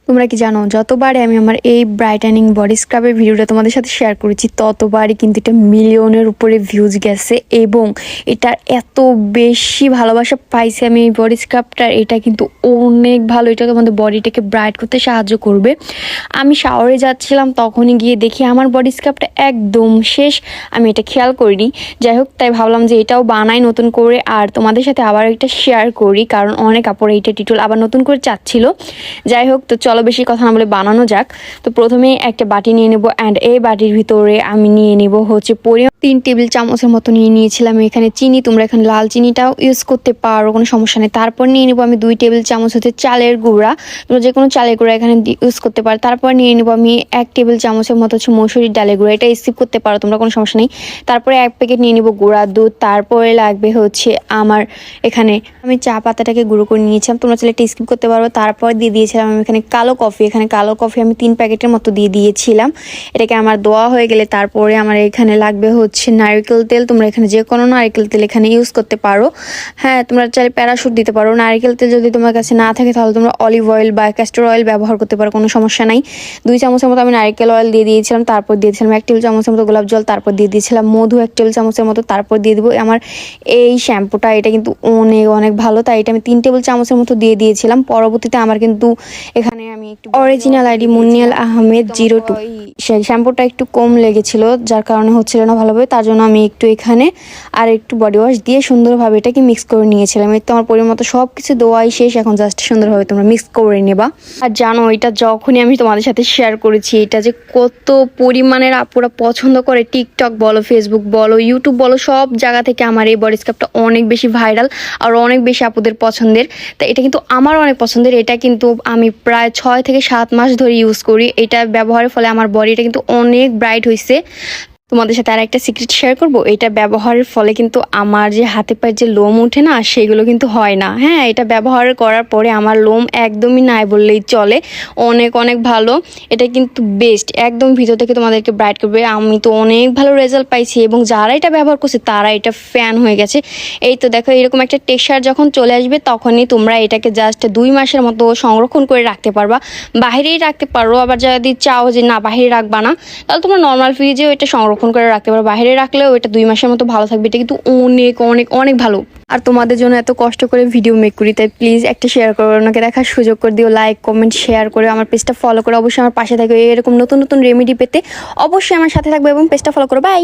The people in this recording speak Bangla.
তোমরা কি জানো যতবারই আমি আমার এই ব্রাইটেনিং বডি স্ক্রাবের ভিডিওটা তোমাদের সাথে শেয়ার করেছি ততবারই কিন্তু এটা মিলিয়নের উপরে ভিউজ গেছে এবং এটার এত বেশি ভালোবাসা পাইছি আমি এই বডি স্ক্রাবটার। এটা কিন্তু অনেক ভালো, এটা তোমাদের বডিটাকে ব্রাইট করতে সাহায্য করবে। আমি শাওয়ারে যাচ্ছিলাম তখনই গিয়ে দেখি আমার বডি স্ক্রাবটা একদম শেষ, আমি এটা খেয়াল করিনি। যাই হোক, তাই ভাবলাম যে এটাও বানাই নতুন করে আর তোমাদের সাথে আবার একটা শেয়ার করি, কারণ অনেক আপুরা এইটা টিউটোরিয়াল আবার নতুন করে চাচ্ছিল। যাই হোক, তো চলো বেশি কথা না বলে বানানো যাক। তো প্রথমে একটা বাটি নিয়ে নেব অ্যান্ড এই বাটির ভিতরে আমি নিয়ে নেব হচ্ছে 3 টেবিল চামচের মতো নিয়ে নিয়েছিলাম এখানে চিনি। তোমরা এখানে লাল চিনিটাও ইউজ করতে পারো, কোনো সমস্যা নেই। তারপর নিয়ে নেবো আমি 2 টেবিল চামচ হচ্ছে চালের গুঁড়া, তোমরা যে কোনো চালের গুঁড়া এখানে ইউজ করতে পারো। তারপর নিয়ে নেবো আমি 1 টেবিল চামচের মতো হচ্ছে মসুরির ডালের গুঁড়া, এটা স্কিপ করতে পারো তোমরা, কোনো সমস্যা নেই। তারপরে 1 প্যাকেট নিয়ে নেবো গুঁড়া দুধ। তারপরে লাগবে হচ্ছে আমার এখানে আমি চা পাতাটাকে গুঁড়ো করে নিয়েছিলাম, তোমরা চাইলে এটা স্কিপ করতে পারো। তারপর দিয়ে দিয়েছিলাম আমি এখানে কালো কফি, এখানে কালো কফি আমি 3 প্যাকেটের মতো দিয়ে দিয়েছিলাম। এটাকে আমার দেওয়া হয়ে গেলে তারপরে আমার এখানে লাগবে হচ্ছে নারকেল তেল, তোমরা এখানে যে কোনো নারকেল তেল এখানে ইউজ করতে পারো। হ্যাঁ, তোমরা চাইলে প্যারাশুট দিতে পারো। নারকেল তেল যদি তোমার কাছে না থাকে তাহলে তোমরা অলিভ অয়েল বা ক্যাস্টর অয়েল ব্যবহার করতে পারো, কোনো সমস্যা নাই। 2 চামচের মতো আমি নারকেল অয়েল দিয়ে দিয়েছিলাম। তারপর দিয়েছিলাম 1 টেবিল চামচের মতো গোলাপ জল। তারপর দিয়ে দিয়েছিলাম মধু 1 টেবিল চামচের মতো। তারপর দিয়ে দেবো আমার এই শ্যাম্পুটা, এটা কিন্তু অনেক অনেক ভালো, তাই এটা আমি 3 টেবিল চামচের মতো দিয়ে দিয়েছিলাম। পরবর্তীতে আমার কিন্তু এখানে আমি একটু অরিজিনাল আইডি মুন্নিয়াল আহমেদ 02 সেই শ্যাম্পুটা একটু কম লেগেছিল, যার কারণে হচ্ছিল না ভালোভাবে, তার জন্য আমি একটু এখানে আর একটু বডি ওয়াশ দিয়ে সুন্দরভাবে এটাকে মিক্স করে নিয়েছিলাম। এই তো আমার পরিমাণ মতো সব কিছু দেওয়াই শেষ, এখন জাস্ট সুন্দরভাবে তোমরা মিক্স করে নেবা। আর জানো এটা যখনই আমি তোমাদের সাথে শেয়ার করেছি এটা যে কত পরিমাণের আপুরা পছন্দ করে, টিকটক বলো, ফেসবুক বলো, ইউটিউব বলো, সব জায়গা থেকে আমার এই বডি স্ক্রাবটা অনেক বেশি ভাইরাল আর অনেক বেশি আপুদের পছন্দের। তো এটা কিন্তু আমার অনেক পছন্দের, এটা কিন্তু আমি প্রায় 6 থেকে 7 মাস ধরে ইউজ করি। এটা ব্যবহারের ফলে আমার বডিটা কিন্তু অনেক ব্রাইট হয়েছে। তোমাদের সাথে আর একটা সিক্রেট শেয়ার করব, এটা ব্যবহারের ফলে কিন্তু আমার যে হাতে পায়ে যে লোম ওঠে না সেগুলো কিন্তু হয় না। হ্যাঁ, এটা ব্যবহার করার পরে আমার লোম একদমই নাই বললেই চলে, অনেক অনেক ভালো। এটা কিন্তু বেস্ট, একদম ভিতর থেকে তোমাদেরকে ব্রাইট করবে। আমি তো অনেক ভালো রেজাল্ট পাইছি এবং যারা এটা ব্যবহার করছে তারা এটা ফ্যান হয়ে গেছে। এই তো দেখো, এরকম একটা টেক্সচার যখন চলে আসবে তখনই তোমরা এটাকে জাস্ট 2 মাসের মতো সংরক্ষণ করে রাখতে পারবা, বাহিরেই রাখতে পারো। আবার যদি চাও যে না বাহিরে রাখবা না, তাহলে তোমরা নর্মাল ফ্রিজেও এটা সংরক্ষণ করে রাখতে পারো, বাইরে রাখলেও এটা 2 মাসের মতো ভালো থাকবে। এটা কিন্তু অনেক অনেক অনেক ভালো। আর তোমাদের জন্য এত কষ্ট করে ভিডিও মেক করি, তাই প্লিজ একটা শেয়ার করো, ওনাকে দেখার সুযোগ করে দিও, লাইক কমেন্ট শেয়ার করে আমার পেজটা ফলো করে অবশ্যই আমার পাশে থাকবে। এরকম নতুন নতুন রেমেডি পেতে অবশ্যই আমার সাথে থাকবে এবং পেজটা ফলো করো। বাই।